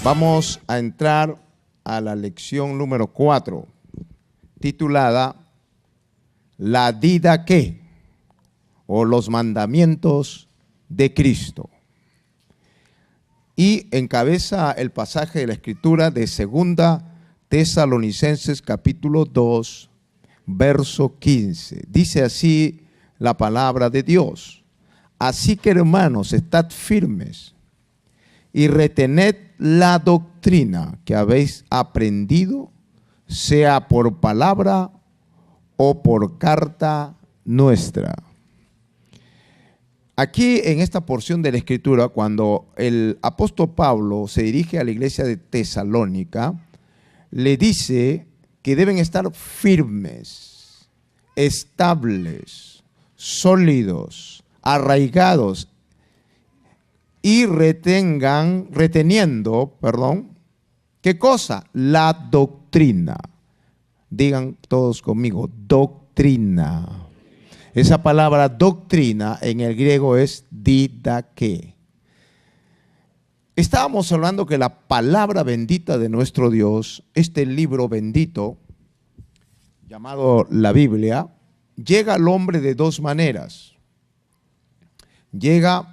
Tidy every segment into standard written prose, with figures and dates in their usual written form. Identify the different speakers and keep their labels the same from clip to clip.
Speaker 1: Vamos a entrar a la lección número 4, titulada La Didaqué, o los mandamientos de Cristo. Y encabeza el pasaje de la Escritura de 2 Tesalonicenses capítulo 2, verso 15. Dice así la palabra de Dios: así que, hermanos, estad firmes y retened la doctrina que habéis aprendido, sea por palabra o por carta nuestra. Aquí en esta porción de la Escritura, cuando el apóstol Pablo se dirige a la iglesia de Tesalónica, le dice que deben estar firmes, estables, sólidos, arraigados y reteniendo, ¿qué cosa? La doctrina. Digan todos conmigo, doctrina. Esa palabra doctrina en el griego es didaqué. Estábamos hablando que la palabra bendita de nuestro Dios, este libro bendito llamado la Biblia, llega al hombre de dos maneras. Llega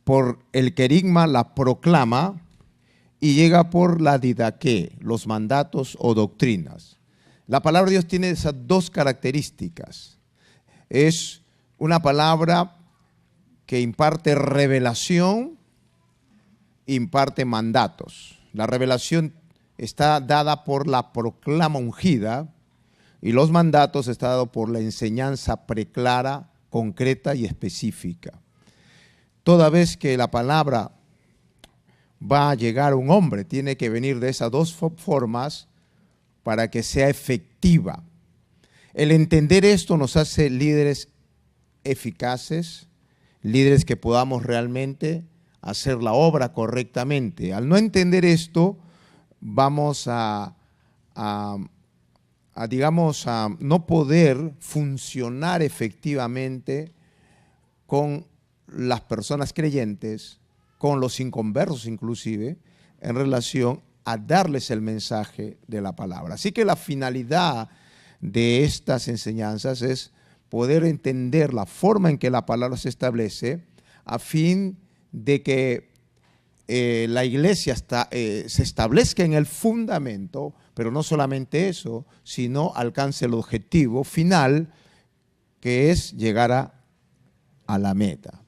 Speaker 1: por el querigma, la proclama, y llega por la didaqué, los mandatos o doctrinas. La palabra de Dios tiene esas dos características. Es una palabra que imparte revelación, imparte mandatos. La revelación está dada por la proclama ungida y los mandatos están dados por la enseñanza preclara, concreta y específica. Toda vez que la palabra va a llegar a un hombre, tiene que venir de esas dos formas para que sea efectiva. El entender esto nos hace líderes eficaces, líderes que podamos realmente hacer la obra correctamente. Al no entender esto, vamos a no poder funcionar efectivamente con las personas creyentes, con los inconversos inclusive, en relación a darles el mensaje de la palabra. Así que la finalidad de estas enseñanzas es poder entender la forma en que la palabra se establece a fin de que la iglesia se establezca en el fundamento, pero no solamente eso, sino alcance el objetivo final, que es llegar a la meta.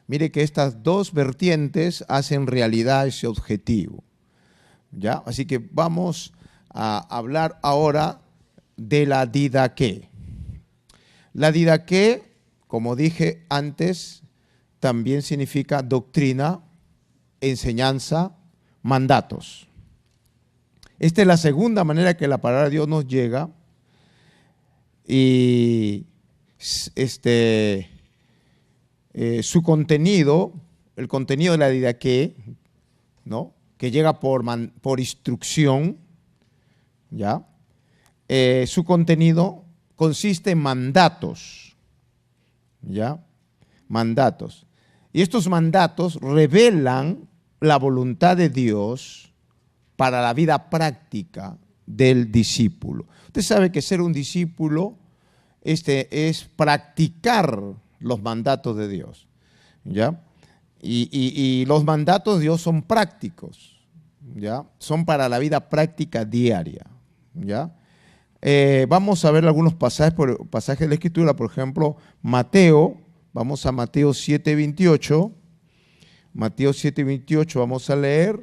Speaker 1: Mire que estas dos vertientes hacen realidad ese objetivo, ¿ya? Así que vamos a hablar ahora de la didaqué. La didaqué, como dije antes, también significa doctrina, enseñanza, mandatos. Esta es la segunda manera que la palabra de Dios nos llega, y su contenido, el contenido de la didaqué, ¿no?, que llega por instrucción, ¿ya? Su contenido consiste en mandatos, ¿ya? Mandatos. Y estos mandatos revelan la voluntad de Dios para la vida práctica del discípulo. Usted sabe que ser un discípulo es practicar los mandatos de Dios, ¿ya? Y los mandatos de Dios son prácticos, ¿ya? Son para la vida práctica diaria, ¿ya? Vamos a ver algunos pasajes de la Escritura, por ejemplo, Mateo, vamos a Mateo 7:28, Mateo 7:28 vamos a leer,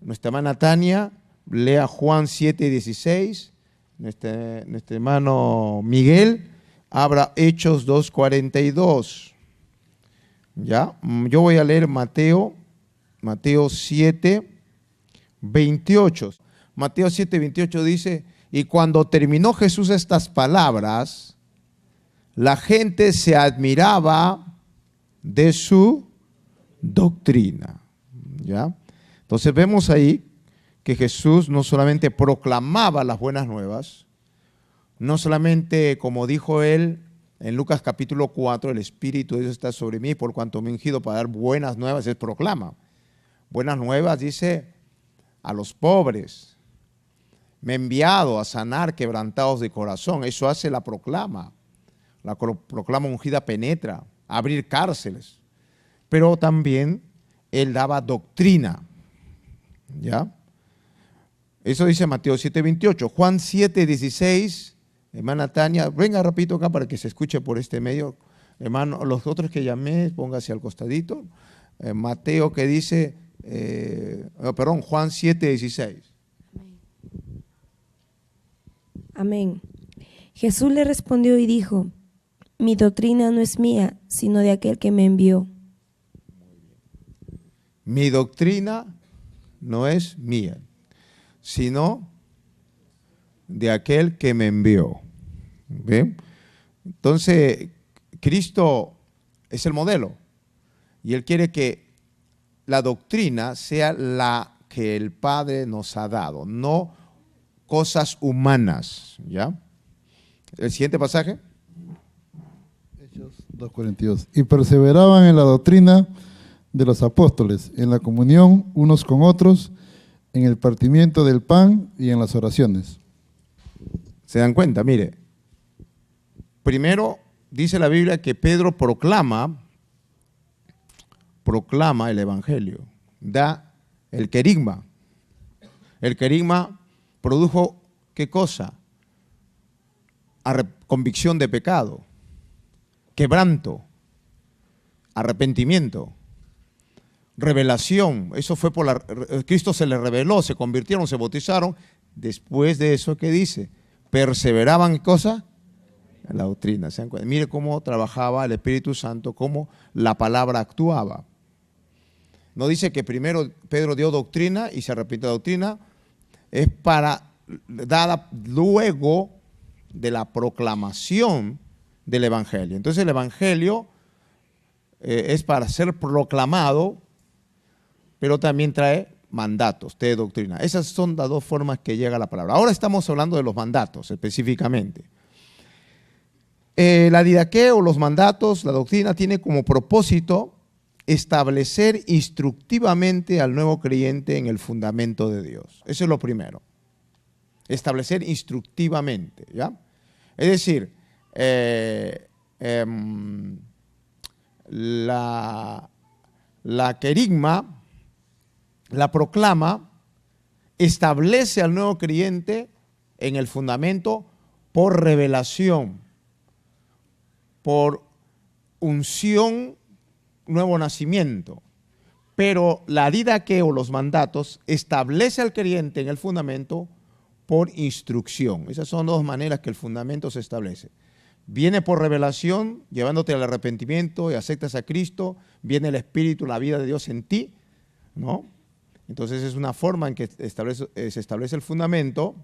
Speaker 1: nuestra hermana Tania, lea Juan 7:16, nuestro hermano Miguel, abra Hechos 2:42, ¿ya? Yo voy a leer Mateo 7:28. Mateo 7:28 dice: y cuando terminó Jesús estas palabras, la gente se admiraba de su doctrina, ¿ya? Entonces vemos ahí que Jesús no solamente proclamaba las buenas nuevas, no solamente, como dijo él en Lucas capítulo 4, el Espíritu de Dios está sobre mí por cuanto me he ungido para dar buenas nuevas, él proclama. Buenas nuevas, dice, a los pobres. Me he enviado a sanar quebrantados de corazón. Eso hace la proclama. La proclama ungida penetra, abrir cárceles. Pero también él daba doctrina. ¿Ya? Eso dice Mateo 7:28. Juan 7:16. Hermana Tania, venga rapidito acá para que se escuche por este medio. Hermano, los otros que llamé, póngase al costadito. Mateo que dice, Juan 7:16.
Speaker 2: Amén. Jesús le respondió y dijo: mi doctrina no es mía, sino de aquel que me envió.
Speaker 1: Mi doctrina no es mía, sino de aquel que me envió. ¿Ven? Entonces, Cristo es el modelo y Él quiere que la doctrina sea la que el Padre nos ha dado, no cosas humanas. ¿Ya? El siguiente pasaje.
Speaker 3: Hechos 2:42. Y perseveraban en la doctrina de los apóstoles, en la comunión unos con otros, en el partimiento del pan y en las oraciones.
Speaker 1: ¿Se dan cuenta? Mire, primero dice la Biblia que Pedro proclama el evangelio, da el querigma. El querigma produjo, ¿qué cosa? Convicción de pecado, quebranto, arrepentimiento, revelación. Eso fue Cristo se les reveló, se convirtieron, se bautizaron. Después de eso, ¿qué dice? Perseveraban, ¿qué cosa? En la doctrina. ¿Se dan cuenta? Mire cómo trabajaba el Espíritu Santo, cómo la palabra actuaba. No dice que primero Pedro dio doctrina y se arrepintió de doctrina, es para dada luego de la proclamación del evangelio. Entonces el evangelio es para ser proclamado, pero también trae mandatos de doctrina. Esas son las dos formas que llega la palabra. Ahora estamos hablando de los mandatos específicamente. La didaqué o los mandatos, la doctrina, tiene como propósito establecer instructivamente al nuevo creyente en el fundamento de Dios. Eso es lo primero. Establecer instructivamente, ¿ya? Es decir, la querigma, la proclama, establece al nuevo creyente en el fundamento por revelación, por unción, nuevo nacimiento. Pero la didaqué o los mandatos establece al creyente en el fundamento por instrucción. Esas son dos maneras que el fundamento se establece. Viene por revelación, llevándote al arrepentimiento y aceptas a Cristo. Viene el Espíritu, la vida de Dios en ti, ¿no? Entonces es una forma en que se establece el fundamento.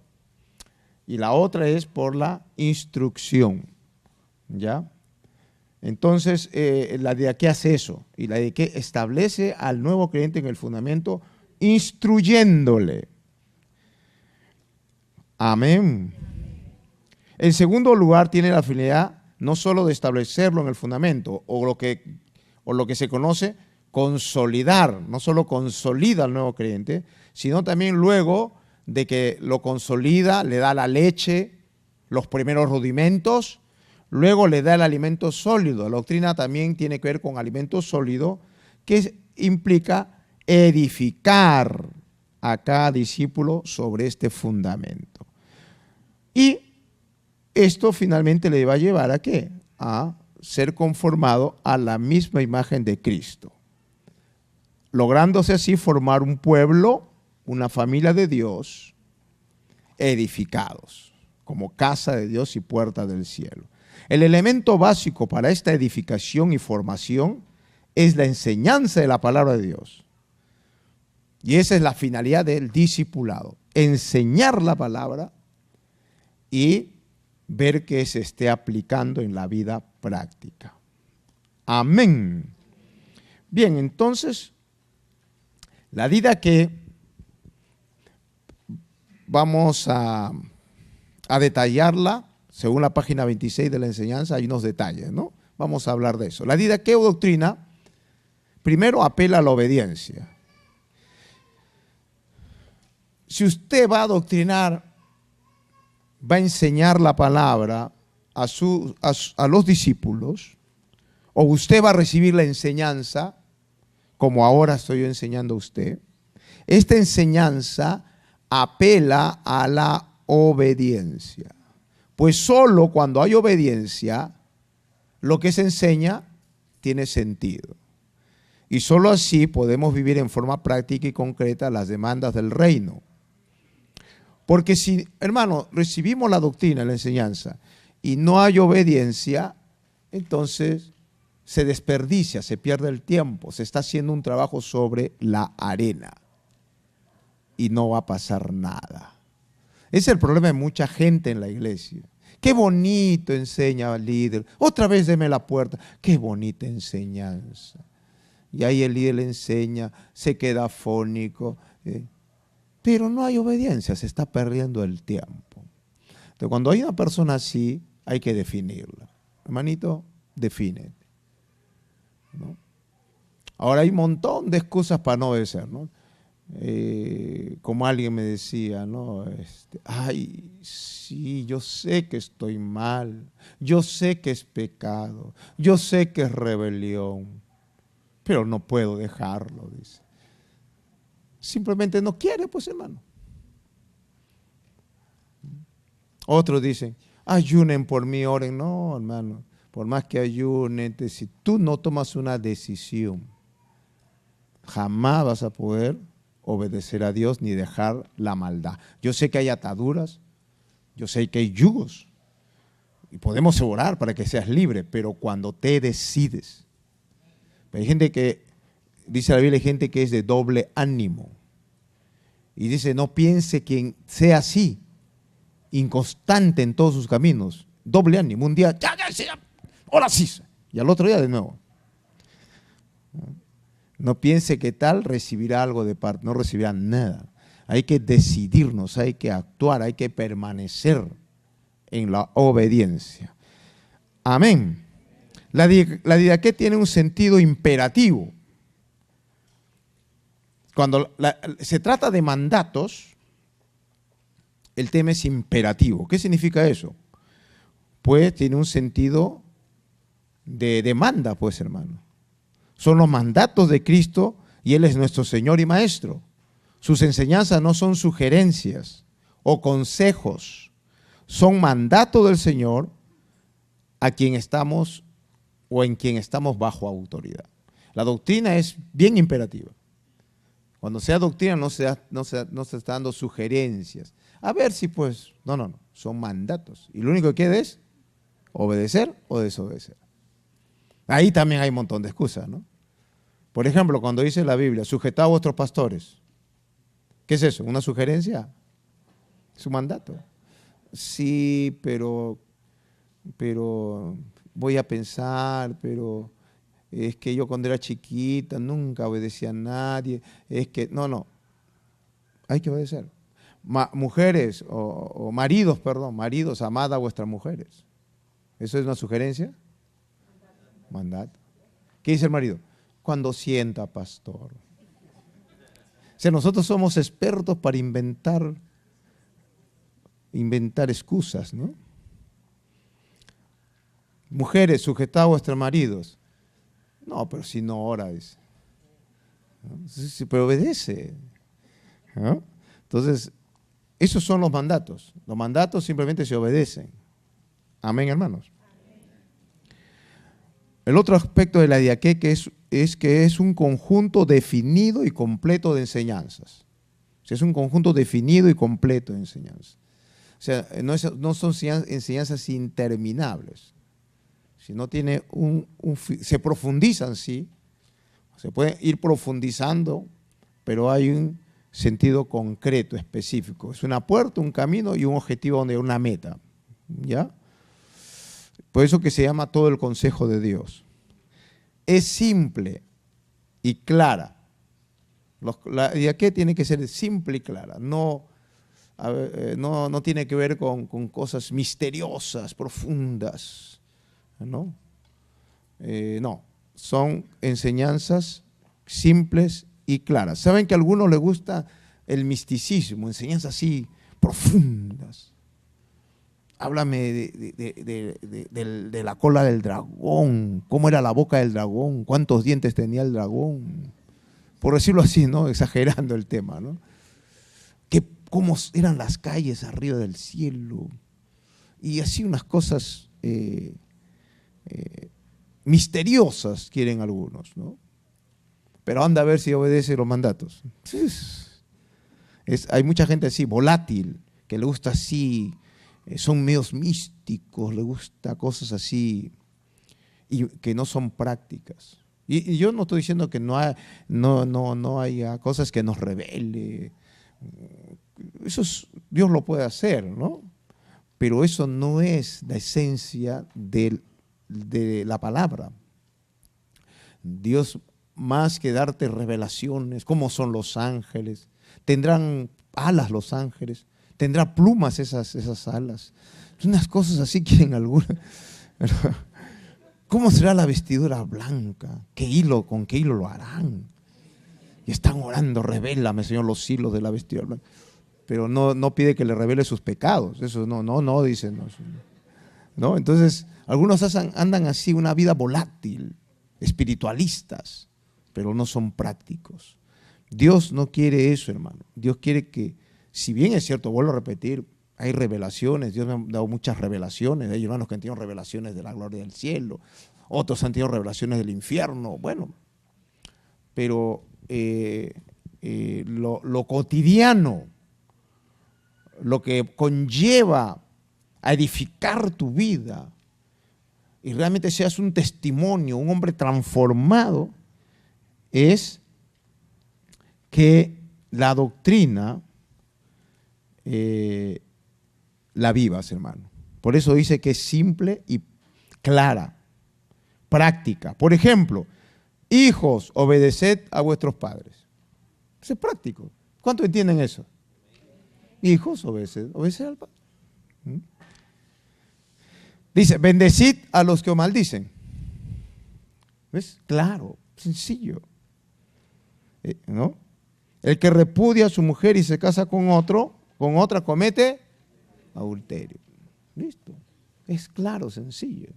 Speaker 1: Y la otra es por la instrucción, ¿ya? Entonces, la didaqué hace eso. Y la didaqué establece al nuevo creyente en el fundamento, instruyéndole. Amén. En segundo lugar, tiene la finalidad no solo de establecerlo en el fundamento, o lo que se conoce, consolidar. No solo consolida al nuevo creyente, sino también luego de que lo consolida, le da la leche, los primeros rudimentos, luego le da el alimento sólido. La doctrina también tiene que ver con alimento sólido, que implica edificar a cada discípulo sobre este fundamento. Y esto finalmente le va a llevar ¿a qué? A ser conformado a la misma imagen de Cristo, lográndose así formar un pueblo, una familia de Dios, edificados, como casa de Dios y puerta del cielo. El elemento básico para esta edificación y formación es la enseñanza de la palabra de Dios. Y esa es la finalidad del discipulado, enseñar la palabra y ver que se esté aplicando en la vida práctica. Amén. Bien, entonces, la didaqué vamos a detallarla. Según la página 26 de la enseñanza hay unos detalles, ¿no? Vamos a hablar de eso. La didaqué o doctrina primero apela a la obediencia. si usted va a adoctrinar, va a enseñar la palabra a los discípulos, o usted va a recibir la enseñanza, como ahora estoy yo enseñando a usted, esta enseñanza apela a la obediencia. Pues solo cuando hay obediencia, lo que se enseña tiene sentido. Y solo así podemos vivir en forma práctica y concreta las demandas del reino. Porque si, hermano, recibimos la doctrina, la enseñanza, y no hay obediencia, entonces se desperdicia, se pierde el tiempo, se está haciendo un trabajo sobre la arena y no va a pasar nada. Ese es el problema de mucha gente en la iglesia. Qué bonito enseña el líder, otra vez deme la puerta, qué bonita enseñanza. Y ahí el líder le enseña, se queda afónico, pero no hay obediencia, se está perdiendo el tiempo. Entonces, cuando hay una persona así, hay que definirla. Hermanito, defínete, ¿no? Ahora hay un montón de excusas para no obedecer, ¿no? Como alguien me decía, ¿no? Ay, sí, yo sé que estoy mal, yo sé que es pecado, yo sé que es rebelión, pero no puedo dejarlo, dice. Simplemente no quiere, pues, hermano. Otros dicen, ayunen por mí, oren. No, hermano, por más que ayunen, si tú no tomas una decisión, jamás vas a poder obedecer a Dios ni dejar la maldad. Yo sé que hay ataduras, yo sé que hay yugos, y podemos orar para que seas libre, pero cuando te decides. Hay gente que, dice la Biblia, hay gente que es de doble ánimo. Y dice, no piense quien sea así, inconstante en todos sus caminos, doble ánimo. Un día, ya, ahora sí, y al otro día de nuevo. No piense que tal recibirá algo de parte, no recibirá nada. Hay que decidirnos, hay que actuar, hay que permanecer en la obediencia. Amén. La didaqué tiene un sentido imperativo. Cuando se trata de mandatos, el tema es imperativo. ¿Qué significa eso? Pues tiene un sentido de demanda, pues, hermano. Son los mandatos de Cristo y Él es nuestro Señor y Maestro. Sus enseñanzas no son sugerencias o consejos, son mandatos del Señor a quien estamos o en quien estamos bajo autoridad. La doctrina es bien imperativa. Cuando sea doctrina no se está dando sugerencias. A ver si pues, no, son mandatos. Y lo único que queda es obedecer o desobedecer. Ahí también hay un montón de excusas, ¿no? Por ejemplo, cuando dice la Biblia, sujetad a vuestros pastores. ¿Qué es eso? ¿Una sugerencia? ¿Es un mandato? Sí, pero voy a pensar, pero es que yo cuando era chiquita nunca obedecía a nadie. Es que, no, hay que obedecer. Mujeres o maridos, maridos, amad a vuestras mujeres. ¿Eso es una sugerencia? Mandato. ¿Qué dice el marido? Cuando sienta, pastor. O sea, nosotros somos expertos para inventar excusas, ¿no? Mujeres, sujetad a vuestros maridos. No, pero si no ora, dice. ¿No? Sí, pero obedece, ¿no? Entonces, esos son los mandatos. Los mandatos simplemente se obedecen. Amén, hermanos. El otro aspecto de la didaqué es que es un conjunto definido y completo de enseñanzas. O sea, es un conjunto definido y completo de enseñanzas. O sea, no son enseñanzas interminables, sino tiene se profundizan, sí. Se puede ir profundizando, pero hay un sentido concreto, específico. Es una puerta, un camino y un objetivo donde hay una meta, ¿ya? Por eso que se llama todo el consejo de Dios. Es simple y clara. La didaqué tiene que ser simple y clara. No tiene que ver con cosas misteriosas, profundas. No. Son enseñanzas simples y claras. ¿Saben que a algunos les gusta el misticismo, enseñanzas así profundas. Háblame de la cola del dragón, cómo era la boca del dragón, cuántos dientes tenía el dragón, por decirlo así, ¿no? Exagerando el tema, ¿no? Cómo eran las calles arriba del cielo, y así unas cosas misteriosas quieren algunos, ¿no? Pero anda a ver si obedece los mandatos. Hay mucha gente así, volátil, que le gusta así, son medios místicos, le gusta cosas así y que no son prácticas. Y yo no estoy diciendo que no haya cosas que nos revele. Eso Dios lo puede hacer, ¿no? Pero eso no es la esencia de la palabra. Dios, más que darte revelaciones, cómo son los ángeles, tendrán alas los ángeles, tendrán plumas esas alas. Unas cosas así quieren algunas. ¿Cómo será la vestidura blanca? ¿Con qué hilo lo harán? Y están orando, revélame, Señor, los hilos de la vestidura blanca. Pero no pide que le revele sus pecados. Eso no, dice. No. Entonces, algunos andan así, una vida volátil, espiritualistas, pero no son prácticos. Dios no quiere eso, hermano. Dios quiere que, si bien es cierto, vuelvo a repetir, hay revelaciones, Dios me ha dado muchas revelaciones, hay hermanos que han tenido revelaciones de la gloria del cielo, otros han tenido revelaciones del infierno, bueno, pero lo cotidiano, lo que conlleva a edificar tu vida y realmente seas un testimonio, un hombre transformado, es que la doctrina la vivas, hermano. Por eso dice que es simple y clara, práctica. Por ejemplo, hijos, obedeced a vuestros padres. Eso es práctico. ¿Cuántos entienden eso? Hijos, obedeced al padre. Dice, bendecid a los que os maldicen. ¿Ves? Claro, sencillo. ¿No? El que repudia a su mujer y se casa con otra comete adulterio. Listo. Es claro, sencillo.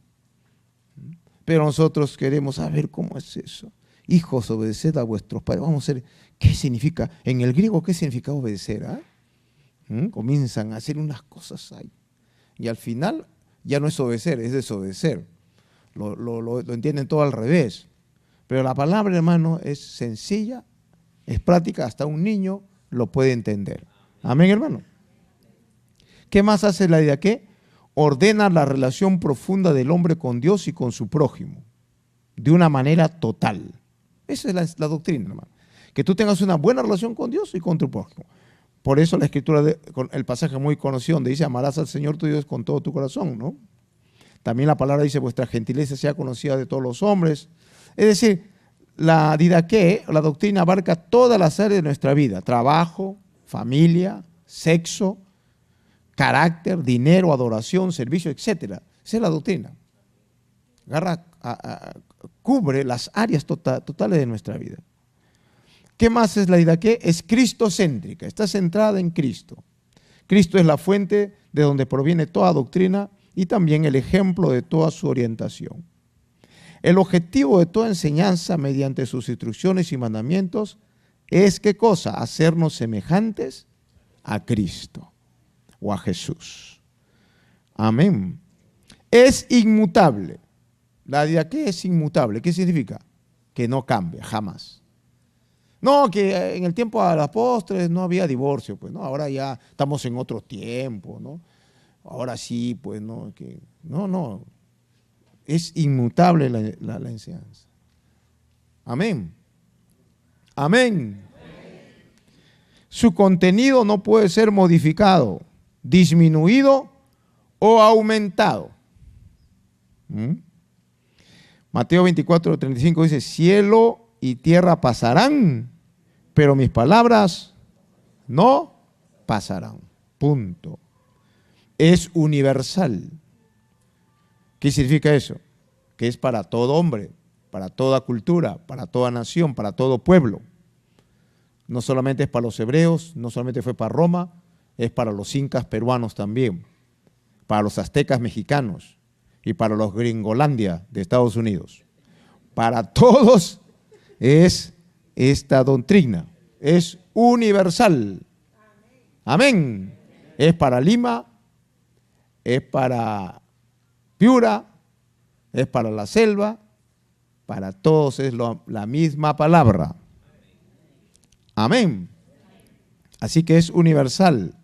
Speaker 1: Pero nosotros queremos saber cómo es eso. Hijos, obedeced a vuestros padres. Vamos a ver qué significa. En el griego, ¿qué significa obedecer? Comienzan a hacer unas cosas ahí. Y al final ya no es obedecer, es desobedecer. Lo entienden todo al revés. Pero la palabra, hermano, es sencilla, es práctica, hasta un niño lo puede entender. Amén, hermano. ¿Qué más hace la idea? ¿Qué? Ordena la relación profunda del hombre con Dios y con su prójimo, de una manera total. Esa es la doctrina, hermano. Que tú tengas una buena relación con Dios y con tu prójimo. Por eso la escritura, el pasaje muy conocido donde dice, amarás al Señor tu Dios con todo tu corazón, ¿no? También la palabra dice, vuestra gentileza sea conocida de todos los hombres. Es decir, la didaqué, la doctrina abarca todas las áreas de nuestra vida, trabajo, familia, sexo, carácter, dinero, adoración, servicio, etc. Esa es la doctrina. Cubre las áreas totales de nuestra vida. ¿Qué más es la didaqué? Es cristocéntrica, está centrada en Cristo. Cristo es la fuente de donde proviene toda doctrina y también el ejemplo de toda su orientación. El objetivo de toda enseñanza mediante sus instrucciones y mandamientos es, ¿qué cosa? Hacernos semejantes a Cristo o a Jesús. Amén. Es inmutable. La didaqué es inmutable. ¿Qué significa? Que no cambia, jamás. No, que en el tiempo de los apóstoles no había divorcio, pues no, ahora ya estamos en otro tiempo, ¿no? Ahora sí, pues no, no. Es inmutable la enseñanza. Amén. Amén. Su contenido no puede ser modificado, disminuido o aumentado. Mateo 24:35 dice, cielo y tierra pasarán, pero mis palabras no pasarán. Punto. Es universal. ¿Qué significa eso? Que es para todo hombre, para toda cultura, para toda nación, para todo pueblo. No solamente es para los hebreos, no solamente fue para Roma, es para los incas peruanos también, para los aztecas mexicanos y para los Gringolandia de Estados Unidos. Para todos es esta doctrina, es universal. Amén. Es para Lima, es para Piura, es para la selva, para todos es la misma palabra. Amén. Así que es universal.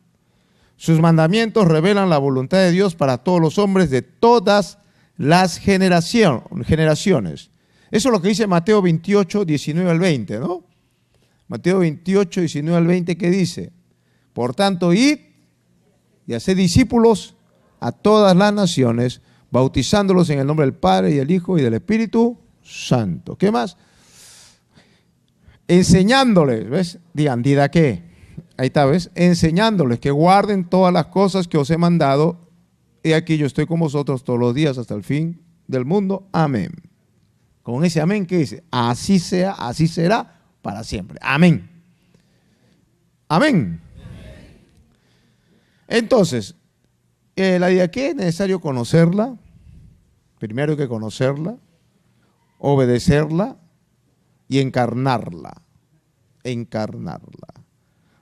Speaker 1: Sus mandamientos revelan la voluntad de Dios para todos los hombres de todas las generaciones. Eso es lo que dice Mateo 28, 19 al 20, ¿no? Mateo 28, 19 al 20, ¿qué dice? Por tanto, id y haced discípulos a todas las naciones, bautizándolos en el nombre del Padre y del Hijo y del Espíritu Santo. ¿Qué más? Enseñándoles, ¿ves? Digan, ¿dida qué? Ahí está, ¿ves? Enseñándoles que guarden todas las cosas que os he mandado. Y aquí yo estoy con vosotros todos los días hasta el fin del mundo. Amén. Con ese amén, ¿qué dice? Así sea, así será para siempre. Amén. Amén. Entonces, la didaqué es necesario conocerla. Primero hay que conocerla, obedecerla y encarnarla. Encarnarla.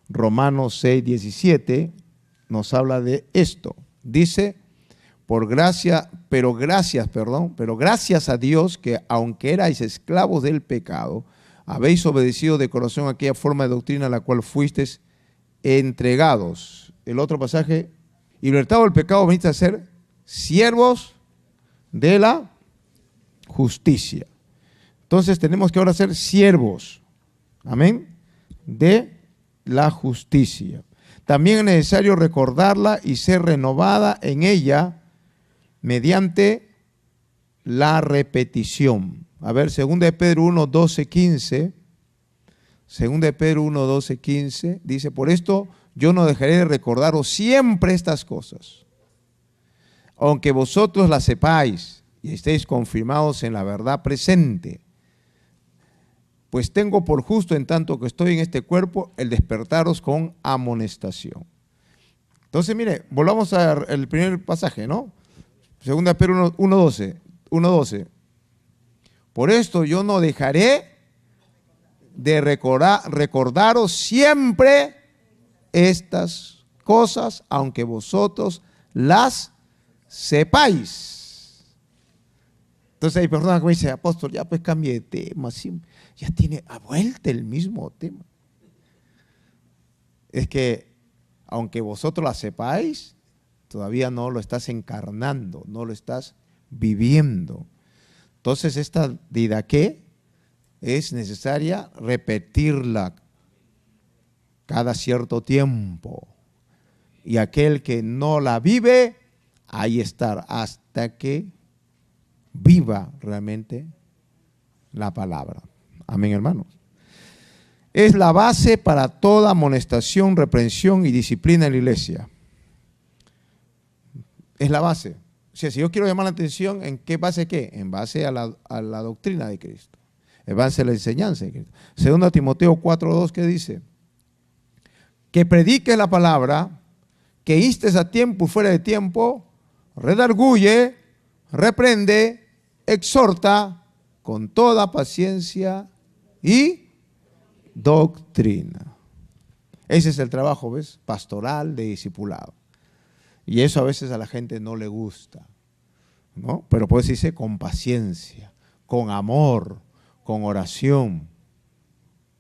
Speaker 1: Romanos 6, 17 nos habla de esto. Dice, pero gracias a Dios que aunque erais esclavos del pecado, habéis obedecido de corazón aquella forma de doctrina a la cual fuisteis entregados. El otro pasaje, y libertado del pecado veniste a ser siervos de la justicia. Entonces tenemos que ahora ser siervos, amén, de la justicia. También es necesario recordarla y ser renovada en ella mediante la repetición. A ver, 2 de Pedro 1, 12, 15. 2 de Pedro 1, 12, 15. Dice, por esto yo no dejaré de recordaros siempre estas cosas, aunque vosotros las sepáis y estéis confirmados en la verdad presente. Pues tengo por justo, en tanto que estoy en este cuerpo, el despertaros con amonestación. Entonces, mire, volvamos al primer pasaje, ¿no? 2 de Pedro 1:12. Por esto yo no dejaré de recordaros siempre estas cosas, aunque vosotros las sepáis. Entonces hay personas que me dicen, apóstol, ya pues cambie de tema, ya tiene a vuelta el mismo tema. Es que, aunque vosotros la sepáis, todavía no lo estás encarnando, no lo estás viviendo. Entonces esta didaqué es necesaria repetirla cada cierto tiempo. Y aquel que no la vive, ahí estar hasta que viva realmente la palabra. Amén, hermanos. Es la base para toda amonestación, reprensión y disciplina en la iglesia. Es la base. O sea, si yo quiero llamar la atención, ¿en qué base qué? En base a la doctrina de Cristo. En base a la enseñanza de Cristo. 2 Timoteo 4:2, ¿qué dice? Que prediques la palabra, que instes a tiempo y fuera de tiempo, redarguye, reprende, exhorta con toda paciencia y doctrina. Ese es el trabajo, ¿ves? Pastoral de discipulado. Y eso a veces a la gente no le gusta, ¿no? Pero pues dice con paciencia, con amor, con oración,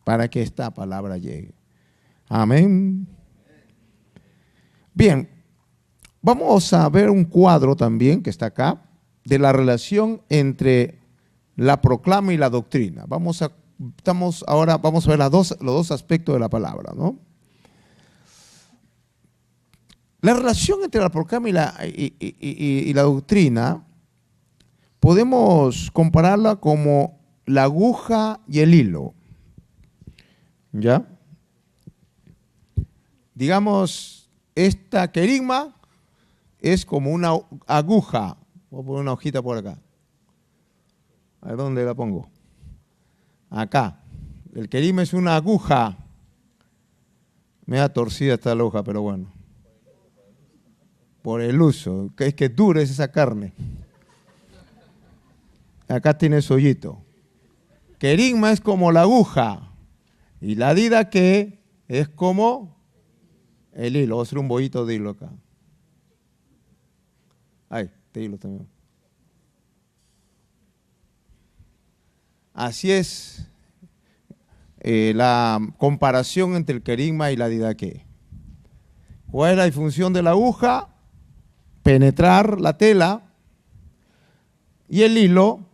Speaker 1: para que esta palabra llegue. Amén. Bien, vamos a ver un cuadro también que está acá, de la relación entre la proclama y la doctrina. Vamos a ver los dos aspectos de la palabra, ¿no? La relación entre la proclama y la doctrina podemos compararla como la aguja y el hilo. ¿Ya? Digamos, esta querigma es como una aguja. Voy a poner una hojita por acá. A ver dónde la pongo. Acá. El querigma es una aguja, Media torcida está la aguja, pero bueno. Por el uso, que es que dura es esa carne. Acá tiene su hoyito. Querigma es como la aguja. Y la didaqué es como el hilo. Voy a hacer un bollito de hilo acá. Ay, de hilo también. Así es la comparación entre el querigma y la didaqué. ¿Cuál es la función de la aguja? Penetrar la tela, y el hilo,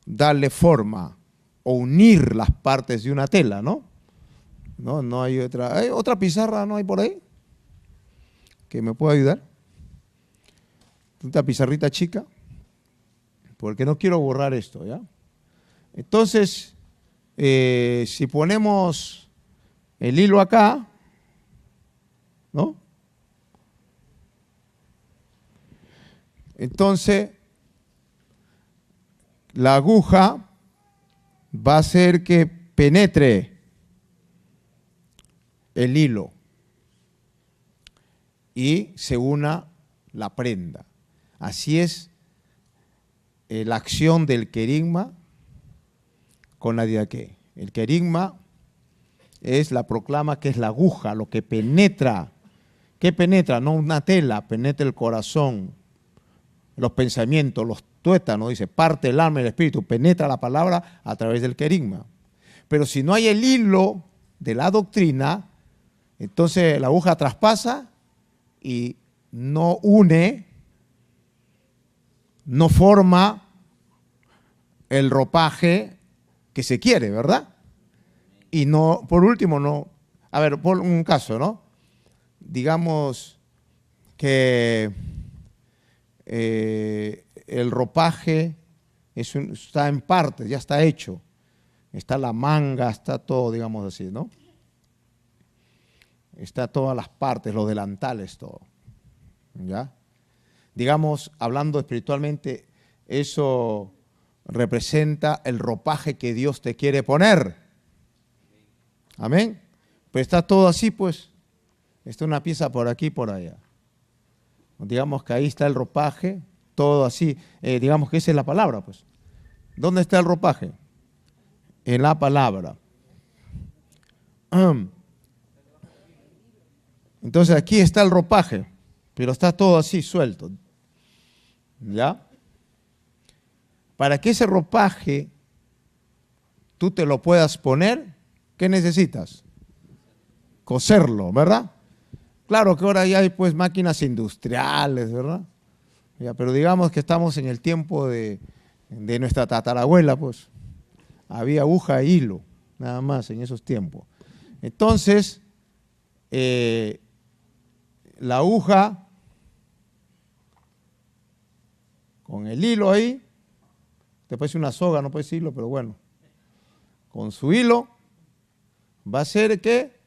Speaker 1: darle forma o unir las partes de una tela, ¿no? No hay otra. ¿Hay otra pizarra, no hay por ahí? ¿Que me pueda ayudar? Una pizarrita chica, porque no quiero borrar esto, ¿ya? Entonces, si ponemos el hilo acá, ¿no? Entonces, la aguja va a hacer que penetre el hilo y se una la prenda. Así es la acción del querigma con la didaqué. El querigma es la proclama, que es la aguja, lo que penetra. ¿Qué penetra? No una tela, penetra el corazón, los pensamientos, los tuétanos, dice, parte el alma y el espíritu, penetra la palabra a través del querigma. Pero si no hay el hilo de la doctrina, entonces la aguja traspasa y no une, no forma el ropaje que se quiere, ¿verdad? Y no, por último, no. A ver, por un caso, ¿no? Digamos que el ropaje está en partes, ya está hecho. Está la manga, está todo, digamos así, ¿no? Está todas las partes, los delantales, todo. ¿Ya? Digamos, hablando espiritualmente, eso representa el ropaje que Dios te quiere poner. Amén. Pero está todo así, pues. Está una pieza por aquí y por allá. Digamos que ahí está el ropaje, todo así. Digamos que esa es la palabra, pues. ¿Dónde está el ropaje? En la palabra. Entonces aquí está el ropaje, pero está todo así suelto. ¿Ya? Para que ese ropaje tú te lo puedas poner, ¿qué necesitas? Coserlo, ¿verdad? Claro que ahora ya hay pues máquinas industriales, ¿verdad? Ya, pero digamos que estamos en el tiempo de nuestra tatarabuela, pues. Había aguja e hilo, nada más en esos tiempos. Entonces, la aguja con el hilo ahí, te parece una soga, no puede hilo, pero bueno, con su hilo va a ser que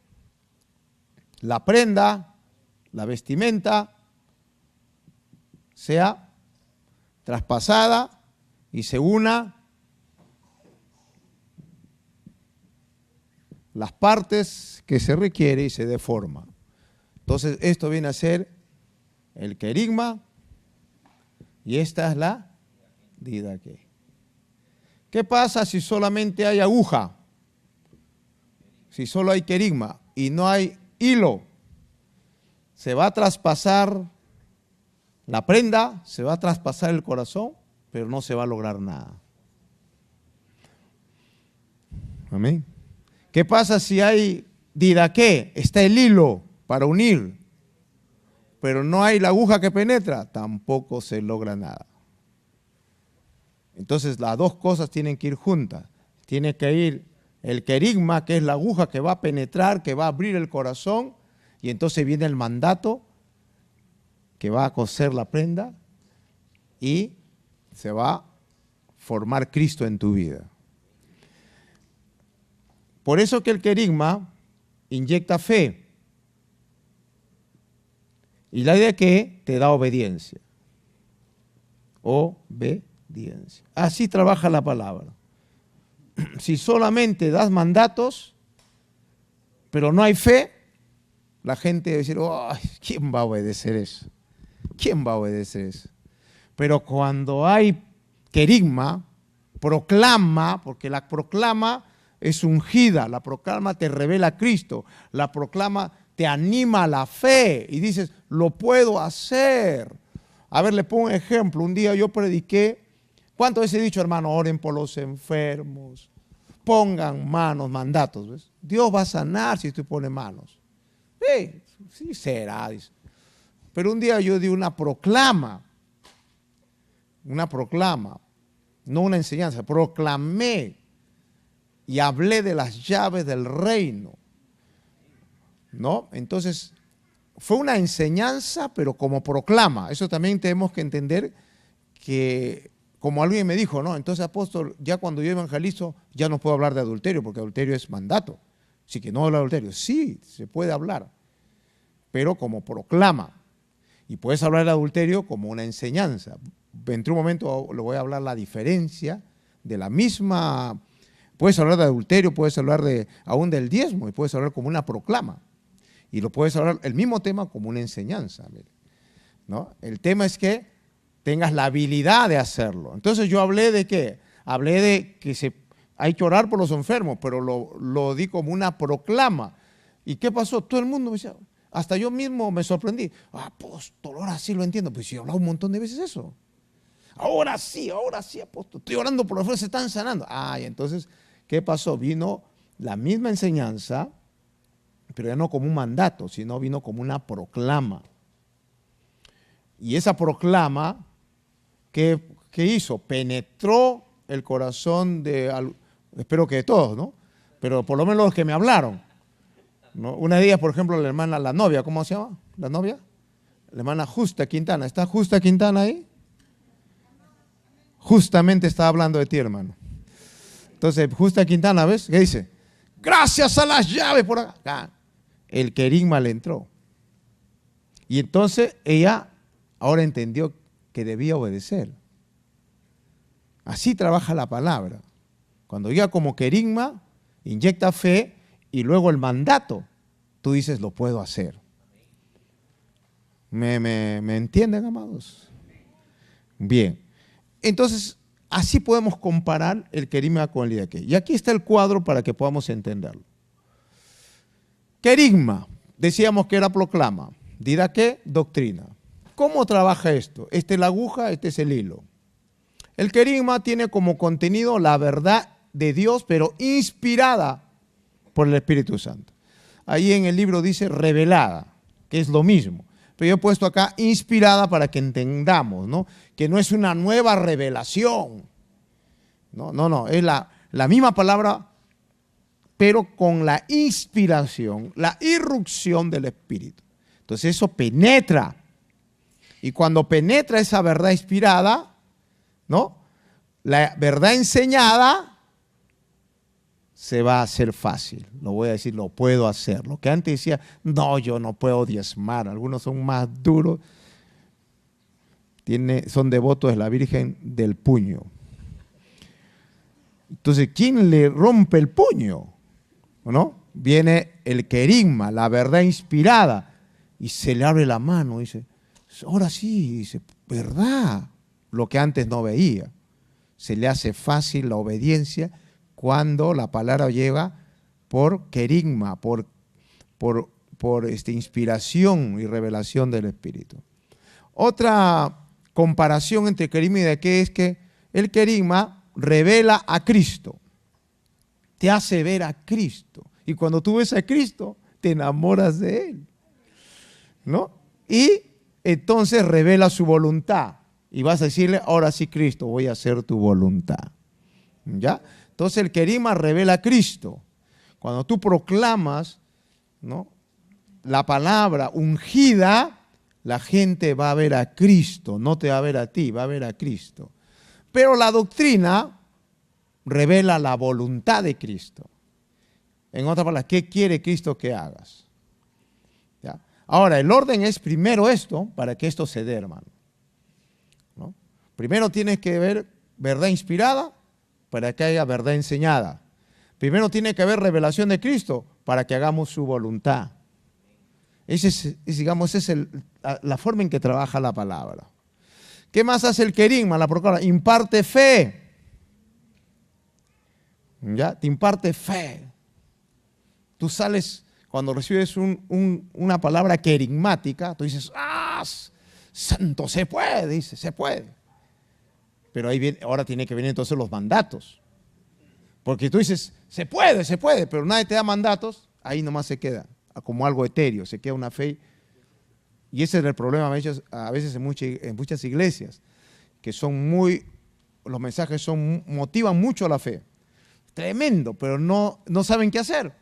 Speaker 1: la prenda, la vestimenta, sea traspasada y se una las partes que se requiere y se dé forma. Entonces, esto viene a ser el querigma y esta es la didaqué. ¿Qué pasa si solamente hay aguja? Si solo hay querigma y no hay hilo, se va a traspasar la prenda, se va a traspasar el corazón, pero no se va a lograr nada. Amén. ¿Qué pasa si hay didaqué? Está el hilo para unir, pero no hay la aguja que penetra, tampoco se logra nada. Entonces las dos cosas tienen que ir juntas. Tiene que ir el querigma, que es la aguja que va a penetrar, que va a abrir el corazón, y entonces viene el mandato que va a coser la prenda y se va a formar Cristo en tu vida. Por eso que el querigma inyecta fe y la idea que te da obediencia. Obediencia. Así trabaja la palabra. Si solamente das mandatos, pero no hay fe, la gente va a decir, "Ay, ¿quién va a obedecer eso? ¿Quién va a obedecer eso?". Pero cuando hay querigma, proclama, porque la proclama es ungida, la proclama te revela a Cristo, la proclama te anima a la fe y dices, lo puedo hacer. A ver, le pongo un ejemplo. Un día yo prediqué, ¿cuántas veces he dicho, hermano, oren por los enfermos, pongan manos, mandatos? ¿Ves? Dios va a sanar si tú pones manos. Sí será, dice. Pero un día yo di una proclama, no una enseñanza, proclamé y hablé de las llaves del reino, ¿no? Entonces, fue una enseñanza, pero como proclama. Eso también tenemos que entender que, como alguien me dijo, ¿no? Entonces, apóstol, ya cuando yo evangelizo, ya no puedo hablar de adulterio, porque adulterio es mandato. Así que no habla de adulterio. Sí, se puede hablar, pero como proclama. Y puedes hablar de adulterio como una enseñanza. Entre un momento le voy a hablar la diferencia de la misma. Puedes hablar de adulterio, puedes hablar aún del diezmo, y puedes hablar como una proclama. Y lo puedes hablar el mismo tema como una enseñanza, ¿no? El tema es que tengas la habilidad de hacerlo. Entonces yo hablé de qué? Hablé de que hay que orar por los enfermos, pero lo di como una proclama. ¿Y qué pasó? Todo el mundo me decía, hasta yo mismo me sorprendí. Apóstol, ahora sí lo entiendo. Pues yo he hablado un montón de veces eso. Ahora sí, apóstol. Estoy orando por los enfermos, se están sanando. Y entonces, ¿qué pasó? Vino la misma enseñanza, pero ya no como un mandato, sino vino como una proclama. Y esa proclama, ¿qué hizo? Penetró el corazón espero que de todos, ¿no? Pero por lo menos los que me hablaron, ¿no? Una de ellas, por ejemplo, la novia, ¿cómo se llama? ¿La novia? La hermana Justa Quintana. ¿Está Justa Quintana ahí? Justamente estaba hablando de ti, hermano. Entonces, Justa Quintana, ¿ves? ¿Qué dice? Gracias a las llaves por acá. El querigma le entró. Y entonces ella ahora entendió que debía obedecer. Así trabaja la palabra. Cuando llega como querigma, inyecta fe y luego el mandato, tú dices, lo puedo hacer. ¿Me entienden, amados? Bien. Entonces, así podemos comparar el querigma con el didaqué. Y aquí está el cuadro para que podamos entenderlo. Querigma, decíamos que era proclama. Didaqué, doctrina. ¿Cómo trabaja esto? Esta es la aguja, este es el hilo. El querigma tiene como contenido la verdad de Dios, pero inspirada por el Espíritu Santo. Ahí en el libro dice revelada, que es lo mismo. Pero yo he puesto acá inspirada para que entendamos, ¿no? Que no es una nueva revelación. No, es la misma palabra, pero con la inspiración, la irrupción del Espíritu. Entonces eso penetra. Y cuando penetra esa verdad inspirada, ¿no? La verdad enseñada se va a hacer fácil. Lo voy a decir, lo puedo hacer. Lo que antes decía, no, yo no puedo diezmar. Algunos son más duros. Son devotos de la Virgen del puño. Entonces, ¿quién le rompe el puño? ¿No? Viene el querigma, la verdad inspirada, y se le abre la mano. Dice, ahora sí, dice, verdad. Lo que antes no veía. Se le hace fácil la obediencia cuando la palabra llega por querigma, por inspiración y revelación del Espíritu. Otra comparación entre querigma y didaqué es que el querigma revela a Cristo, te hace ver a Cristo. Y cuando tú ves a Cristo, te enamoras de Él, ¿no? Y entonces revela su voluntad. Y vas a decirle, ahora sí, Cristo, voy a hacer tu voluntad. ¿Ya? Entonces el querigma revela a Cristo. Cuando tú proclamas, ¿no?, la palabra ungida, la gente va a ver a Cristo, no te va a ver a ti, va a ver a Cristo. Pero la doctrina revela la voluntad de Cristo. En otras palabras, ¿qué quiere Cristo que hagas? ¿Ya? Ahora, el orden es primero esto, para que esto se dé, hermano, ¿no? Primero tienes que ver verdad inspirada para que haya verdad enseñada. Primero tiene que haber revelación de Cristo para que hagamos su voluntad. Digamos, esa es la forma en que trabaja la palabra. ¿Qué más hace el querigma? La proclama, imparte fe. ¿Ya? Te imparte fe. Tú sales, cuando recibes una palabra querigmática, tú dices, ¡ah! Santo, se puede, dice, se puede. Pero ahí viene, ahora tiene que venir entonces los mandatos. Porque tú dices, se puede, pero nadie te da mandatos, ahí nomás se queda, como algo etéreo, se queda una fe. Y ese es el problema a veces en muchas iglesias, que los mensajes motivan mucho la fe. Tremendo, pero no saben qué hacer.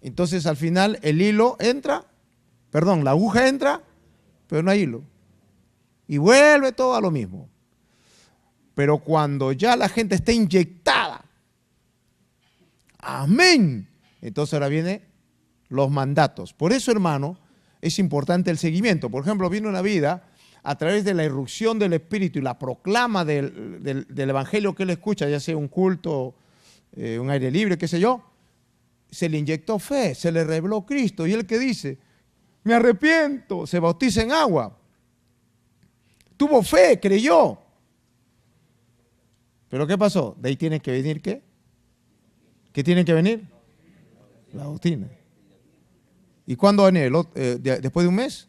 Speaker 1: Entonces al final la aguja entra, pero no hay hilo. Y vuelve todo a lo mismo. Pero cuando ya la gente está inyectada, amén, entonces ahora vienen los mandatos. Por eso, hermano, es importante el seguimiento. Por ejemplo, vino una vida a través de la irrupción del Espíritu y la proclama del Evangelio que él escucha, ya sea un culto, un aire libre, qué sé yo, se le inyectó fe, se le reveló Cristo. Y él que dice, me arrepiento, se bautiza en agua. Tuvo fe, creyó. ¿Pero qué pasó? De ahí tiene que venir ¿qué? ¿Qué tiene que venir? La doctrina. ¿Y cuándo va a venir? ¿Después de un mes?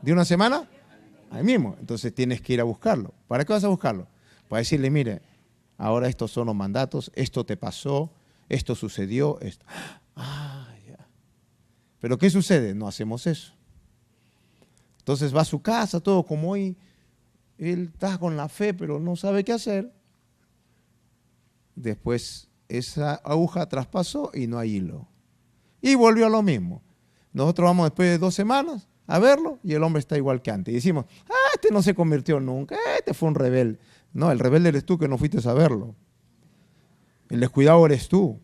Speaker 1: ¿De una semana? Ahí mismo. Entonces tienes que ir a buscarlo. ¿Para qué vas a buscarlo? Para decirle, mire, ahora estos son los mandatos, esto te pasó, esto sucedió, esto. Ah, ya. ¿Pero qué sucede? No hacemos eso. Entonces va a su casa, todo como hoy, él está con la fe, pero no sabe qué hacer. Después esa aguja traspasó y no hay hilo. Y volvió a lo mismo. Nosotros vamos después de 2 semanas a verlo y el hombre está igual que antes. Y decimos, este no se convirtió nunca, este fue un rebelde. No, el rebelde eres tú que no fuiste a verlo. El descuidado eres tú.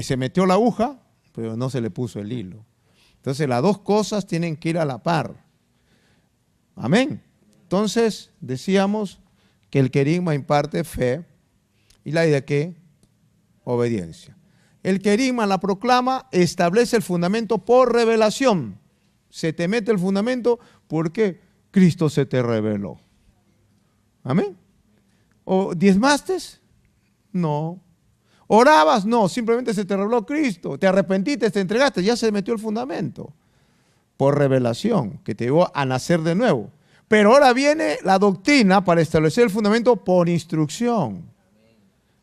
Speaker 1: Se metió la aguja, pero no se le puso el hilo. Entonces las dos cosas tienen que ir a la par. Amén. Entonces decíamos que el querigma imparte fe y la idea que obediencia. El querigma, la proclama, establece el fundamento por revelación. Se te mete el fundamento porque Cristo se te reveló. Amén. ¿O diezmaste? No. ¿Orabas? No, simplemente se te reveló Cristo. Te arrepentiste, te entregaste, ya se metió el fundamento. Por revelación, que te llevó a nacer de nuevo. Pero ahora viene la doctrina para establecer el fundamento por instrucción.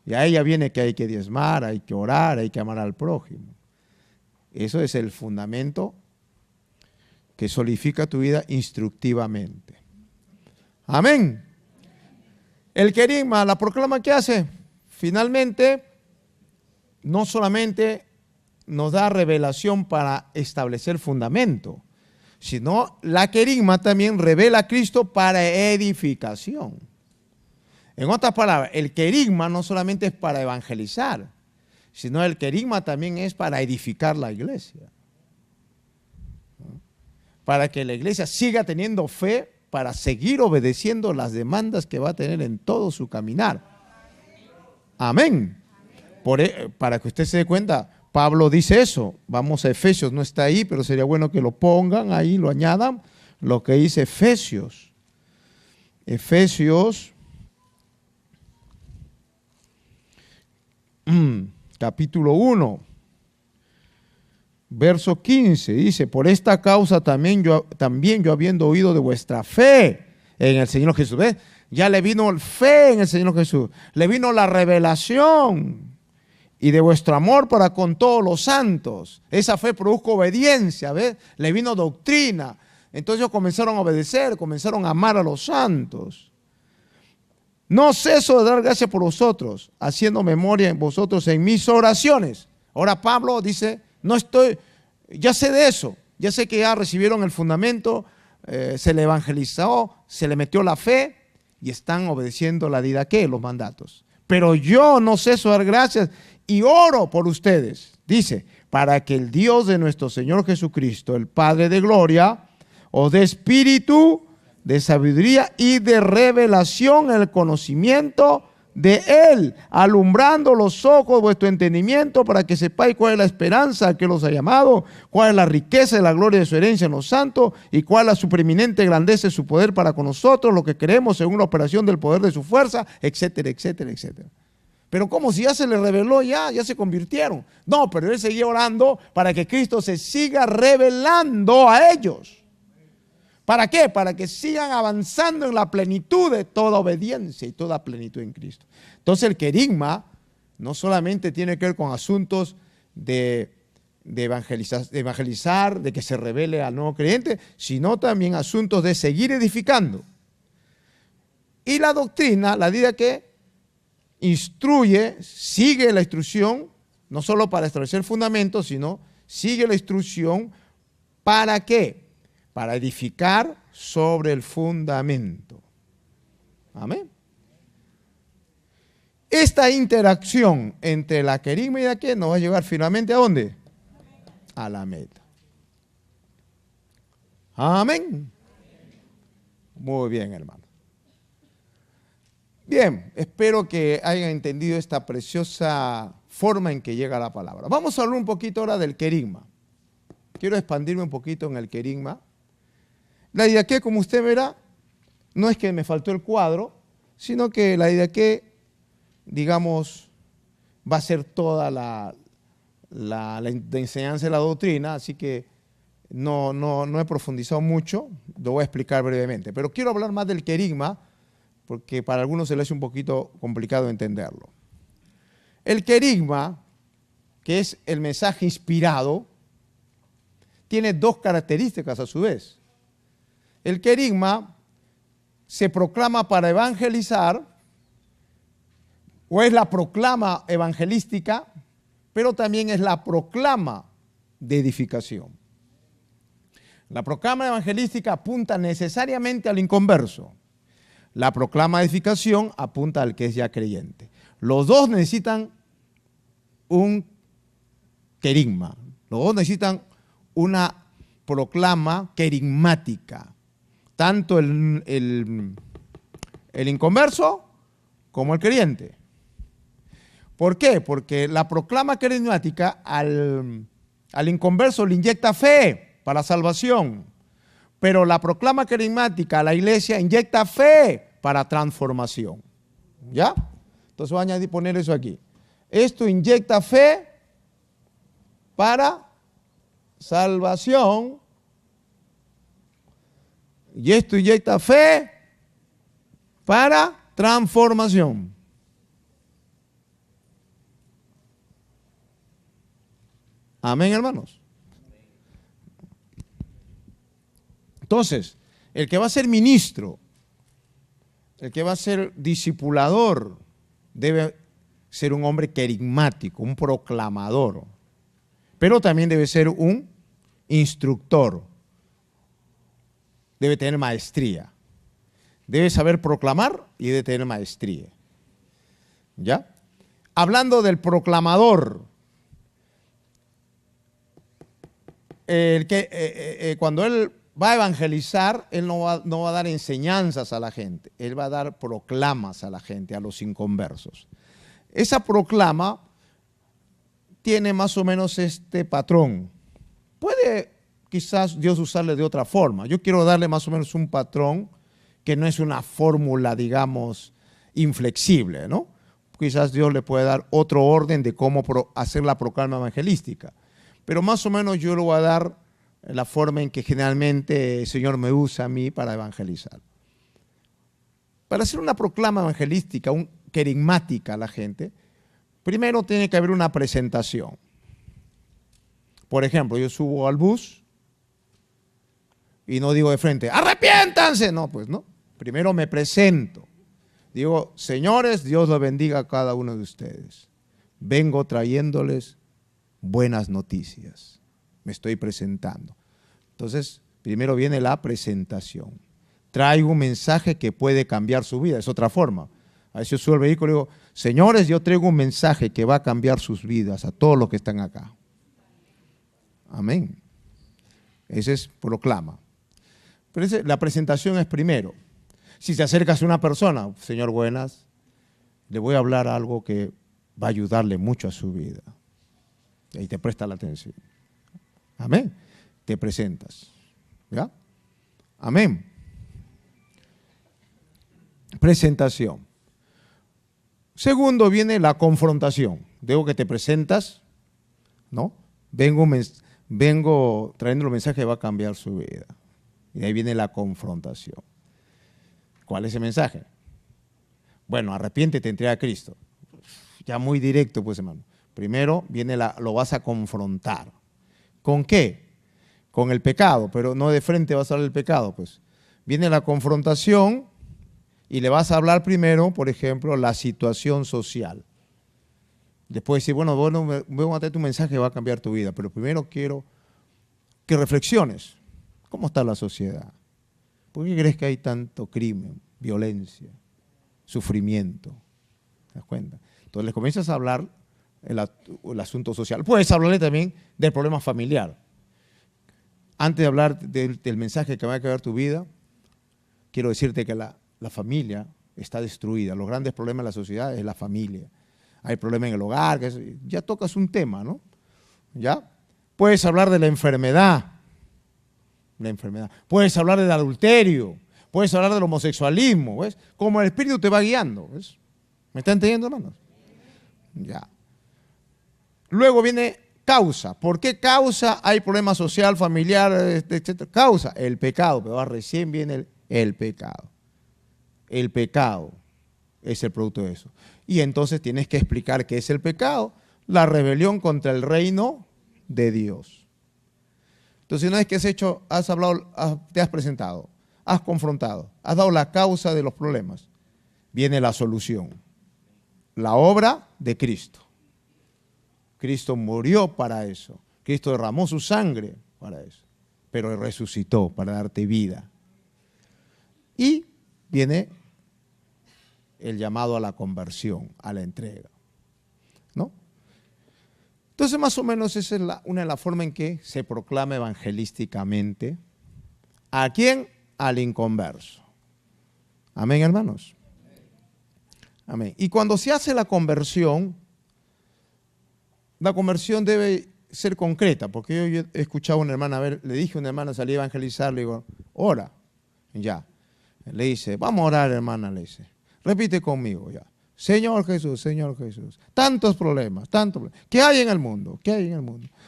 Speaker 1: Y ahí ya viene que hay que diezmar, hay que orar, hay que amar al prójimo. Eso es el fundamento que solidifica tu vida instructivamente. Amén. El querigma, la proclama, ¿qué hace? Finalmente, no solamente nos da revelación para establecer fundamento, sino la querigma también revela a Cristo para edificación. En otras palabras, el querigma no solamente es para evangelizar, sino el querigma también es para edificar la iglesia. Para que la iglesia siga teniendo fe para seguir obedeciendo las demandas que va a tener en todo su caminar. Amén. Para que usted se dé cuenta, Pablo dice eso. Vamos a Efesios, no está ahí, pero sería bueno que lo pongan ahí, lo añadan, lo que dice Efesios. Efesios capítulo 1, verso 15, dice, por esta causa también yo habiendo oído de vuestra fe en el Señor Jesús, ¿ves? Ya le vino fe en el Señor Jesús, le vino la revelación y de vuestro amor para con todos los santos. Esa fe produjo obediencia, ¿ves? Le vino doctrina. Entonces ellos comenzaron a obedecer, comenzaron a amar a los santos. No ceso de dar gracias por vosotros, haciendo memoria en vosotros en mis oraciones. Ahora Pablo dice, ya sé de eso, ya sé que ya recibieron el fundamento, se le evangelizó, se le metió la fe y están obedeciendo la didaqué, los mandatos. Pero yo no ceso de dar gracias y oro por ustedes, dice, para que el Dios de nuestro Señor Jesucristo, el Padre de gloria, os dé espíritu de sabiduría y de revelación en el conocimiento de Él, alumbrando los ojos de vuestro entendimiento para que sepáis cuál es la esperanza a que los ha llamado, cuál es la riqueza de la gloria de su herencia en los santos y cuál es la supreminente grandeza de su poder para con nosotros, lo que queremos según la operación del poder de su fuerza, etcétera, etcétera, etcétera. Pero como si ya se le reveló, ya se convirtieron. No, pero él seguía orando para que Cristo se siga revelando a ellos. ¿Para qué? Para que sigan avanzando en la plenitud de toda obediencia y toda plenitud en Cristo. Entonces el querigma no solamente tiene que ver con asuntos de evangelizar, de que se revele al nuevo creyente, sino también asuntos de seguir edificando. Y la doctrina, la vida que instruye, sigue la instrucción, no solo para establecer fundamentos, sino sigue la instrucción, ¿para qué? Para edificar sobre el fundamento. Amén. Esta interacción entre la querigma y la que nos va a llevar finalmente ¿a dónde? A la meta. Amén. Muy bien, hermano. Bien, espero que hayan entendido esta preciosa forma en que llega la palabra. Vamos a hablar un poquito ahora del querigma. Quiero expandirme un poquito en el querigma. La didaqué, como usted verá, no es que me faltó el cuadro, sino que la didaqué, digamos, va a ser toda la enseñanza de la doctrina, así que no he profundizado mucho, lo voy a explicar brevemente. Pero quiero hablar más del querigma, porque para algunos se les hace un poquito complicado entenderlo. El querigma, que es el mensaje inspirado, tiene dos características a su vez. El querigma se proclama para evangelizar, o es la proclama evangelística, pero también es la proclama de edificación. La proclama evangelística apunta necesariamente al inconverso. La proclama de edificación apunta al que es ya creyente. Los dos necesitan un querigma. Los dos necesitan una proclama querigmática. Tanto el inconverso como el creyente. ¿Por qué? Porque la proclama querigmática al inconverso le inyecta fe para salvación. Pero la proclama querigmática a la iglesia inyecta fe para transformación. ¿Ya? Entonces voy a añadir, poner eso aquí. Esto inyecta fe para salvación. Y esto inyecta fe para transformación. Amén, hermanos. Entonces, el que va a ser ministro, el que va a ser discipulador, debe ser un hombre querigmático, un proclamador, pero también debe ser un instructor, debe tener maestría, debe saber proclamar y debe tener maestría. ¿Ya? Hablando del proclamador, cuando él va a evangelizar, él no va a dar enseñanzas a la gente, él va a dar proclamas a la gente, a los inconversos. Esa proclama tiene más o menos este patrón. Puede quizás Dios usarle de otra forma. Yo quiero darle más o menos un patrón que no es una fórmula, digamos, inflexible, ¿no? Quizás Dios le puede dar otro orden de cómo hacer la proclama evangelística. Pero más o menos yo le voy a dar la forma en que generalmente el Señor me usa a mí para evangelizar. Para hacer una proclama evangelística, querigmática a la gente, primero tiene que haber una presentación. Por ejemplo, yo subo al bus y no digo de frente, ¡arrepiéntanse! No, pues no. Primero me presento. Digo, señores, Dios los bendiga a cada uno de ustedes. Vengo trayéndoles buenas noticias. Me estoy presentando. Entonces, primero viene la presentación. Traigo un mensaje que puede cambiar su vida. Es otra forma. A veces yo subo al vehículo y digo, señores, yo traigo un mensaje que va a cambiar sus vidas a todos los que están acá. Amén. Ese es proclama. Pero la presentación es primero. Si te acercas a una persona, señor, buenas, le voy a hablar algo que va a ayudarle mucho a su vida. Y ahí te presta la atención. Amén. Te presentas. ¿Ya? Amén. Presentación. Segundo viene la confrontación. Digo que te presentas, ¿no? Vengo trayendo el mensaje que va a cambiar su vida. Y de ahí viene la confrontación. ¿Cuál es el mensaje? Bueno, arrepiéntete, entrega a Cristo. Ya muy directo, pues, hermano. Primero lo vas a confrontar. ¿Con qué? Con el pecado, pero no de frente vas a hablar del pecado, pues. Viene la confrontación y le vas a hablar primero, por ejemplo, la situación social. Después decir, bueno, voy a traer tu mensaje que va a cambiar tu vida, pero primero quiero que reflexiones. ¿Cómo está la sociedad? ¿Por qué crees que hay tanto crimen, violencia, sufrimiento? ¿Te das cuenta? Entonces les comienzas a hablar el asunto social. Puedes hablarle también del problema familiar. Antes de hablar del mensaje que va a cambiar tu vida, quiero decirte que la familia está destruida. Los grandes problemas de la sociedad es la familia. Hay problemas en el hogar, ya tocas un tema, ¿no? ¿Ya? Puedes hablar de la enfermedad. Puedes hablar del adulterio. Puedes hablar del homosexualismo, ¿ves? Como el Espíritu te va guiando, ¿ves? ¿Me está entendiendo, hermanos? Ya. Luego viene causa. ¿Por qué causa hay problema social, familiar, etcétera? Causa, el pecado. Pero recién viene el pecado. El pecado es el producto de eso. Y entonces tienes que explicar qué es el pecado. La rebelión contra el reino de Dios. Entonces, una vez que has hablado, te has presentado, has confrontado, has dado la causa de los problemas, viene la solución. La obra de Cristo. Cristo murió para eso. Cristo derramó su sangre para eso. Pero resucitó para darte vida. Y viene el llamado a la conversión, a la entrega. ¿No? Entonces, más o menos esa es una de las formas en que se proclama evangelísticamente. ¿A quién? Al inconverso. Amén, hermanos. Amén. Y cuando se hace la conversión debe ser concreta, porque yo he escuchado a una hermana, le dije a una hermana, salí a evangelizar, le digo, ora, ya. Le dice, vamos a orar, hermana, le dice. Repite conmigo, ya. Señor Jesús, tantos problemas. ¿Qué hay en el mundo?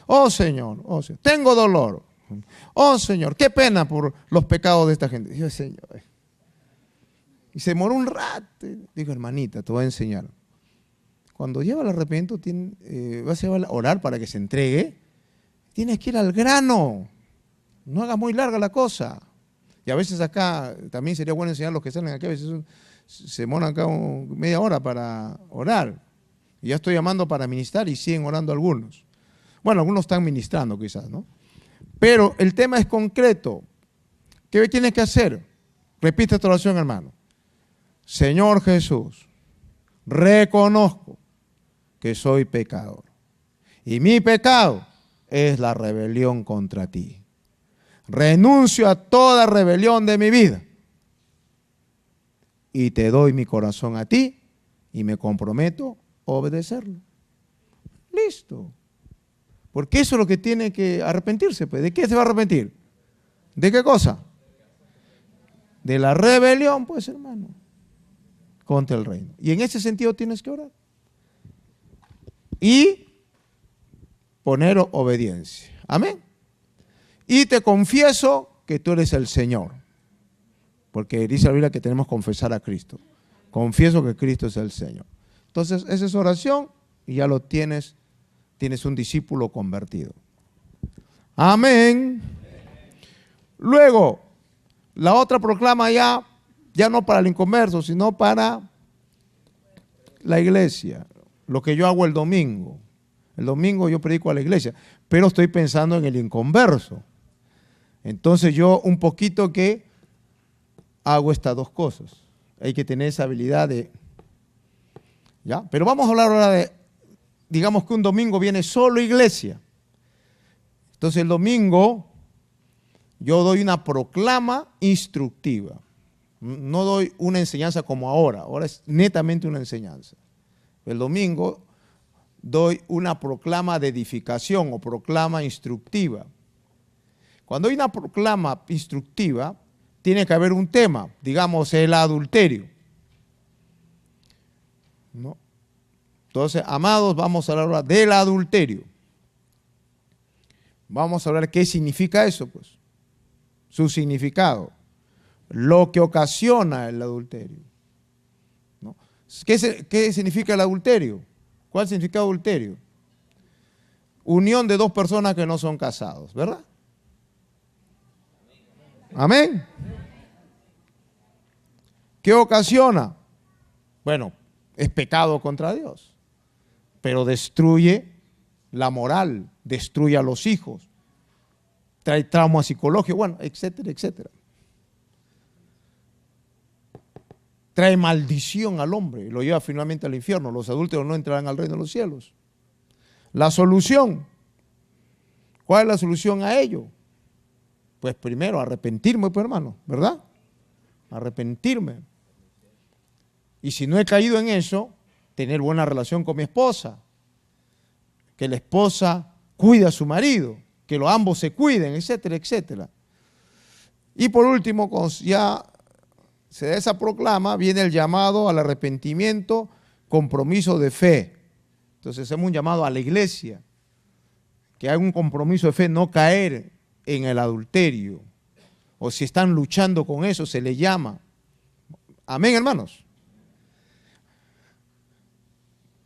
Speaker 1: Oh Señor, tengo dolor. Oh Señor, qué pena por los pecados de esta gente. Digo, Señor. Y se demoró un rato. Digo, hermanita, te voy a enseñar. Cuando lleva el arrepentimiento, vas a orar para que se entregue. Tienes que ir al grano. No hagas muy larga la cosa. Y a veces acá también sería bueno enseñar a los que salen aquí. A veces se demoran acá media hora para orar. Y ya estoy llamando para ministrar y siguen orando algunos. Bueno, algunos están ministrando quizás, ¿no? Pero el tema es concreto. ¿Qué tienes que hacer? Repite esta oración, hermano. Señor Jesús, reconozco que soy pecador. Y mi pecado es la rebelión contra ti. Renuncio a toda rebelión de mi vida. Y te doy mi corazón a ti y me comprometo a obedecerlo. Listo. Porque eso es lo que tiene que arrepentirse. Pues. ¿De qué se va a arrepentir? ¿De qué cosa? De la rebelión, pues, hermano, contra el reino. Y en ese sentido tienes que orar. Y poner obediencia. Amén. Y te confieso que tú eres el Señor. Porque dice la Biblia que tenemos que confesar a Cristo. Confieso que Cristo es el Señor. Entonces, esa es oración y ya lo tienes un discípulo convertido. Amén. Luego, la otra proclama ya no para el inconverso, sino para la iglesia. Lo que yo hago el domingo. El domingo yo predico a la iglesia, pero estoy pensando en el inconverso. Entonces yo un poquito que hago estas dos cosas. Hay que tener esa habilidad de... ¿Ya? Pero vamos a hablar ahora de, digamos que un domingo viene solo iglesia. Entonces el domingo yo doy una proclama instructiva. No doy una enseñanza como ahora es netamente una enseñanza. El domingo doy una proclama de edificación o proclama instructiva. Cuando hay una proclama instructiva, tiene que haber un tema, digamos el adulterio, ¿no? Entonces, amados, vamos a hablar ahora del adulterio. Vamos a hablar qué significa eso, pues, su significado, lo que ocasiona el adulterio, ¿no? ¿Qué significa el adulterio? ¿Cuál significa adulterio? Unión de dos personas que no son casados, ¿verdad? Amén. ¿Qué ocasiona? Bueno, es pecado contra Dios, pero destruye la moral, destruye a los hijos, trae trauma psicológico, bueno, etcétera, etcétera. Trae maldición al hombre y lo lleva finalmente al infierno. Los adúlteros no entrarán al reino de los cielos. La solución. ¿Cuál es la solución a ello? Pues primero arrepentirme, pues, hermano, ¿verdad? Arrepentirme. Y si no he caído en eso, tener buena relación con mi esposa. Que la esposa cuide a su marido, que los ambos se cuiden, etcétera, etcétera. Y por último, ya se da esa proclama, viene el llamado al arrepentimiento, compromiso de fe. Entonces hacemos un llamado a la iglesia, que haga un compromiso de fe, no caer en el adulterio. O si están luchando con eso, se le llama. Amén, hermanos.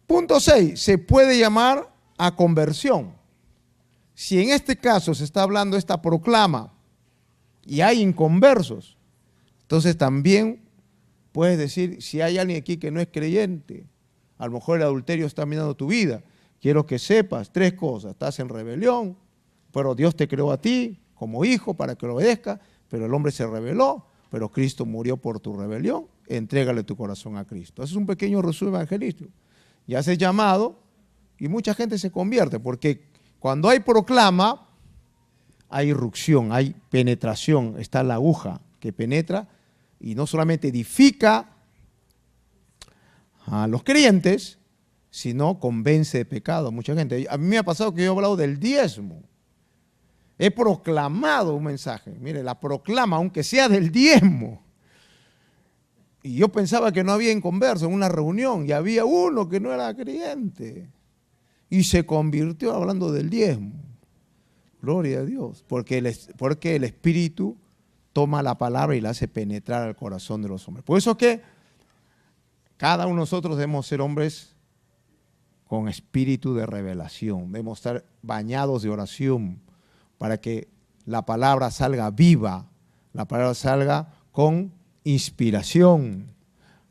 Speaker 1: Punto 6, se puede llamar a conversión. Si en este caso se está hablando esta proclama y hay inconversos, entonces también puedes decir, si hay alguien aquí que no es creyente, a lo mejor el adulterio está minando tu vida, quiero que sepas 3 cosas: estás en rebelión, pero Dios te creó a ti como hijo para que lo obedezca, pero el hombre se rebeló, pero Cristo murió por tu rebelión, entrégale tu corazón a Cristo. Ese es un pequeño resumen evangelístico. Y haces llamado y mucha gente se convierte, porque cuando hay proclama, hay irrupción, hay penetración, está la aguja que penetra y no solamente edifica a los creyentes, sino convence de pecado a mucha gente. A mí me ha pasado que yo he hablado del diezmo. He proclamado un mensaje. Mire, la proclama, aunque sea del diezmo. Y yo pensaba que no había inconverso en una reunión y había uno que no era creyente. Y se convirtió hablando del diezmo. Gloria a Dios. Porque el Espíritu toma la palabra y la hace penetrar al corazón de los hombres. Por eso que cada uno de nosotros debemos ser hombres con espíritu de revelación. Debemos estar bañados de oración para que la palabra salga viva, la palabra salga con inspiración,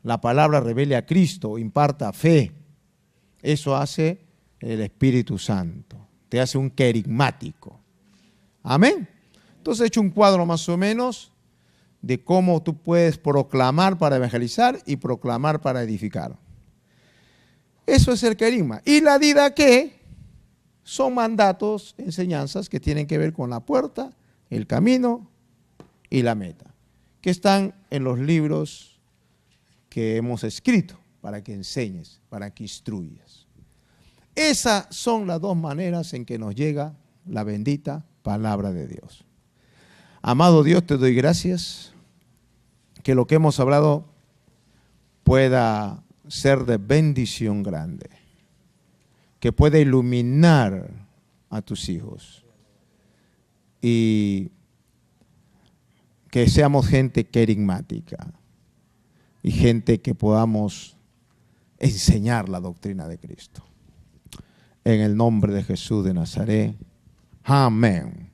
Speaker 1: la palabra revele a Cristo, imparta fe. Eso hace el Espíritu Santo, te hace un querigmático. Amén. Entonces he hecho un cuadro más o menos de cómo tú puedes proclamar para evangelizar y proclamar para edificar. Eso es el querigma. Y la didaqué son mandatos, enseñanzas que tienen que ver con la puerta, el camino y la meta, que están en los libros que hemos escrito para que enseñes, para que instruyas. Esas son las 2 maneras en que nos llega la bendita palabra de Dios. Amado Dios, te doy gracias que lo que hemos hablado pueda ser de bendición grande, que pueda iluminar a tus hijos y que seamos gente querigmática y gente que podamos enseñar la doctrina de Cristo. En el nombre de Jesús de Nazaret. Amén.